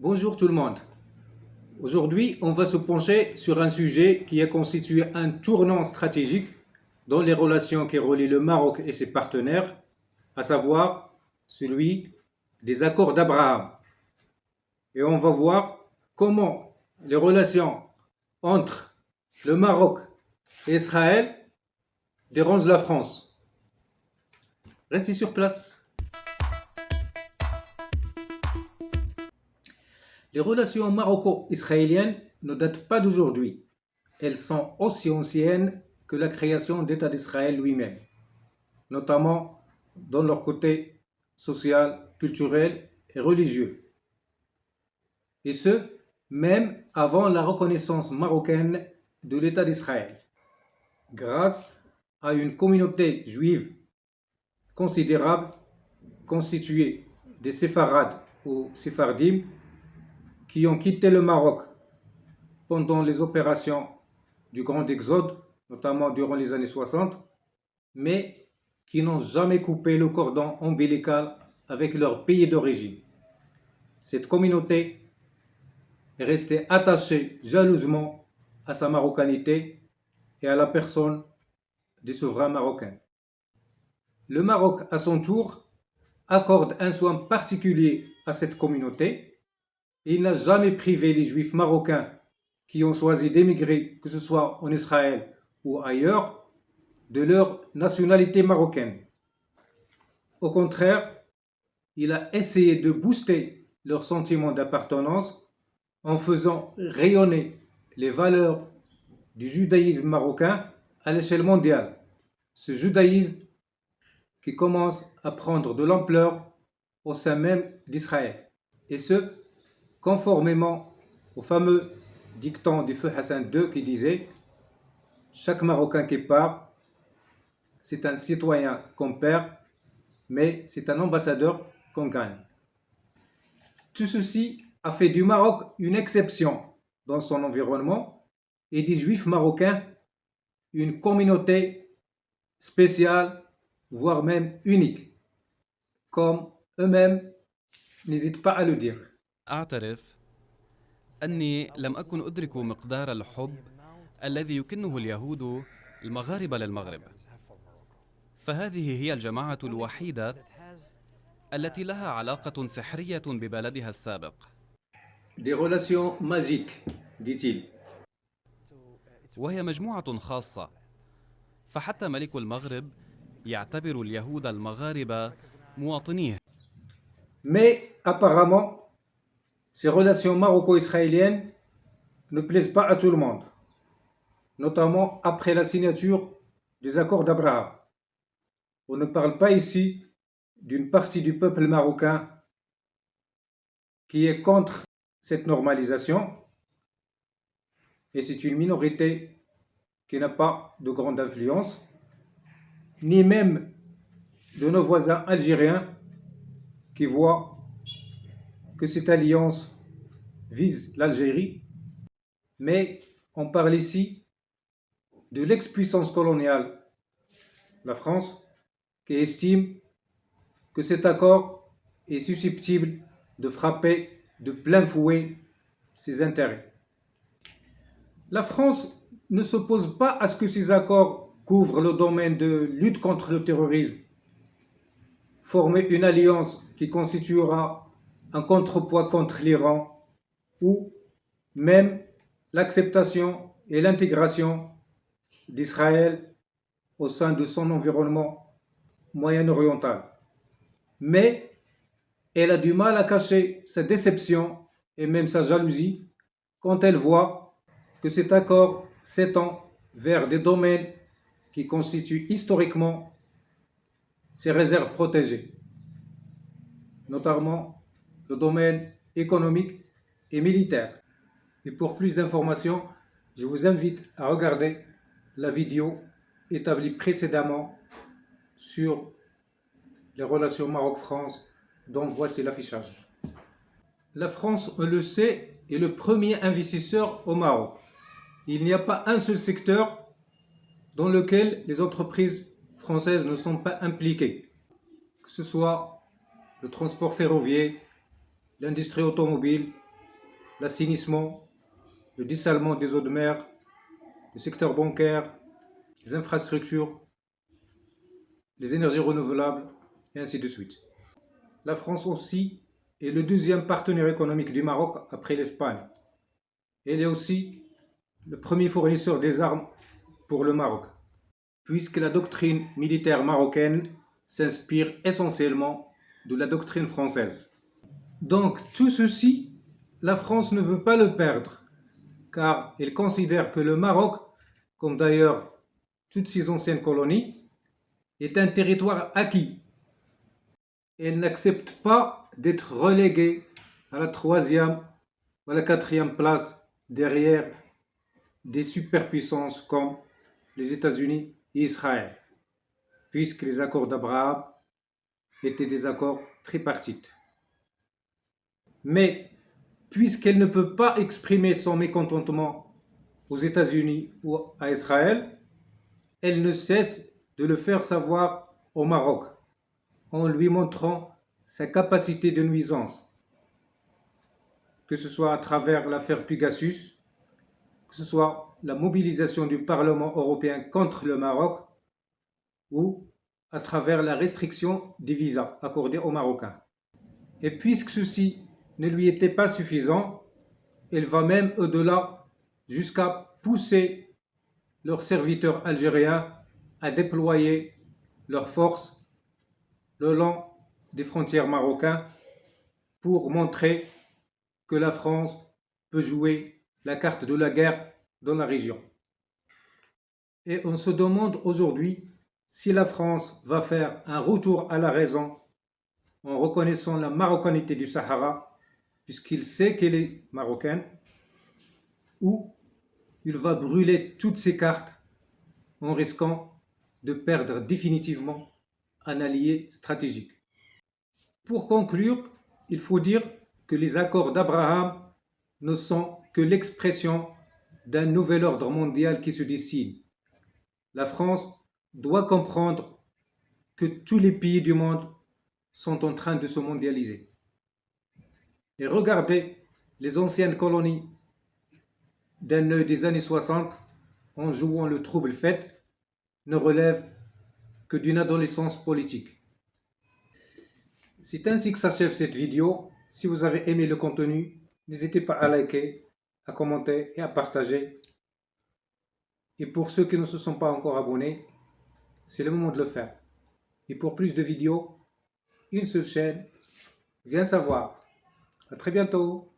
Bonjour tout le monde. Aujourd'hui, on va se pencher sur un sujet qui a constitué un tournant stratégique dans les relations qui relient le Maroc et ses partenaires, à savoir celui des accords d'Abraham. Et on va voir comment les relations entre le Maroc et Israël dérangent la France. Restez sur place. Les relations maroco-israéliennes ne datent pas d'aujourd'hui. Elles sont aussi anciennes que la création d'État d'Israël lui-même, notamment dans leur côté social, culturel et religieux. Et ce, même avant la reconnaissance marocaine de l'État d'Israël, grâce à une communauté juive considérable constituée des séfarades ou séphardim qui ont quitté le Maroc pendant les opérations du Grand Exode, notamment durant les années 60, mais qui n'ont jamais coupé le cordon ombilical avec leur pays d'origine. Cette communauté est restée attachée jalousement à sa marocanité et à la personne des souverains marocains. Le Maroc, à son tour, accorde un soin particulier à cette communauté. Il n'a jamais privé les juifs marocains qui ont choisi d'émigrer, que ce soit en Israël ou ailleurs, de leur nationalité marocaine. Au contraire, il a essayé de booster leur sentiment d'appartenance en faisant rayonner les valeurs du judaïsme marocain à l'échelle mondiale. Ce judaïsme qui commence à prendre de l'ampleur au sein même d'Israël. Et ce, conformément au fameux dicton du feu Hassan II qui disait « Chaque Marocain qui part, c'est un citoyen qu'on perd, mais c'est un ambassadeur qu'on gagne. » Tout ceci a fait du Maroc une exception dans son environnement et des Juifs marocains une communauté spéciale, voire même unique, comme eux-mêmes n'hésitent pas à le dire. أعترف أني لم أكن أدرك مقدار الحب الذي يكنه اليهود المغاربة للمغرب، فهذه هي الجماعة الوحيدة التي لها علاقة سحرية ببلدها السابق. Des relations magiques, dit-il. وهي مجموعة خاصة، فحتى ملك المغرب يعتبر اليهود المغاربة مواطنيه. Mais apparemment, ces relations maroco-israéliennes ne plaisent pas à tout le monde, notamment après la signature des accords d'Abraham. On ne parle pas ici d'une partie du peuple marocain qui est contre cette normalisation, et c'est une minorité qui n'a pas de grande influence, ni même de nos voisins algériens qui voient que cette alliance vise l'Algérie, mais on parle ici de l'ex-puissance coloniale, la France, qui estime que cet accord est susceptible de frapper de plein fouet ses intérêts. La France ne s'oppose pas à ce que ces accords couvrent le domaine de lutte contre le terrorisme, former une alliance qui constituera un contrepoids contre l'Iran ou même l'acceptation et l'intégration d'Israël au sein de son environnement moyen-oriental. Mais elle a du mal à cacher sa déception et même sa jalousie quand elle voit que cet accord s'étend vers des domaines qui constituent historiquement ses réserves protégées, notamment le domaine économique et militaire. Et pour plus d'informations, je vous invite à regarder la vidéo établie précédemment sur les relations Maroc-France, dont voici l'affichage. La France, on le sait, est le premier investisseur au Maroc. Il n'y a pas un seul secteur dans lequel les entreprises françaises ne sont pas impliquées, que ce soit le transport ferroviaire, l'industrie automobile, l'assainissement, le dessalement des eaux de mer, le secteur bancaire, les infrastructures, les énergies renouvelables, et ainsi de suite. La France aussi est le deuxième partenaire économique du Maroc après l'Espagne. Elle est aussi le premier fournisseur des armes pour le Maroc, puisque la doctrine militaire marocaine s'inspire essentiellement de la doctrine française. Donc tout ceci, la France ne veut pas le perdre, car elle considère que le Maroc, comme d'ailleurs toutes ses anciennes colonies, est un territoire acquis. Elle n'accepte pas d'être reléguée à la 3e ou à la 4e place derrière des superpuissances comme les États-Unis et Israël, puisque les accords d'Abraham étaient des accords tripartites. Mais puisqu'elle ne peut pas exprimer son mécontentement aux États-Unis ou à Israël, elle ne cesse de le faire savoir au Maroc, en lui montrant sa capacité de nuisance, que ce soit à travers l'affaire Pegasus, que ce soit la mobilisation du Parlement européen contre le Maroc, ou à travers la restriction des visas accordés aux Marocains. Et puisque ceci ne lui était pas suffisant, elle va même au-delà jusqu'à pousser leurs serviteurs algériens à déployer leurs forces le long des frontières marocaines pour montrer que la France peut jouer la carte de la guerre dans la région. Et on se demande aujourd'hui si la France va faire un retour à la raison en reconnaissant la marocanité du Sahara, puisqu'il sait qu'elle est marocaine, ou il va brûler toutes ses cartes en risquant de perdre définitivement un allié stratégique. Pour conclure, il faut dire que les accords d'Abraham ne sont que l'expression d'un nouvel ordre mondial qui se dessine. La France doit comprendre que tous les pays du monde sont en train de se mondialiser. Et regardez les anciennes colonies d'un œil des années 60 en jouant le trouble fête ne relèvent que d'une adolescence politique. C'est ainsi que s'achève cette vidéo. Si vous avez aimé le contenu, n'hésitez pas à liker, à commenter et à partager. Et pour ceux qui ne se sont pas encore abonnés, c'est le moment de le faire. Et pour plus de vidéos, une seule chaîne, viens savoir. À très bientôt.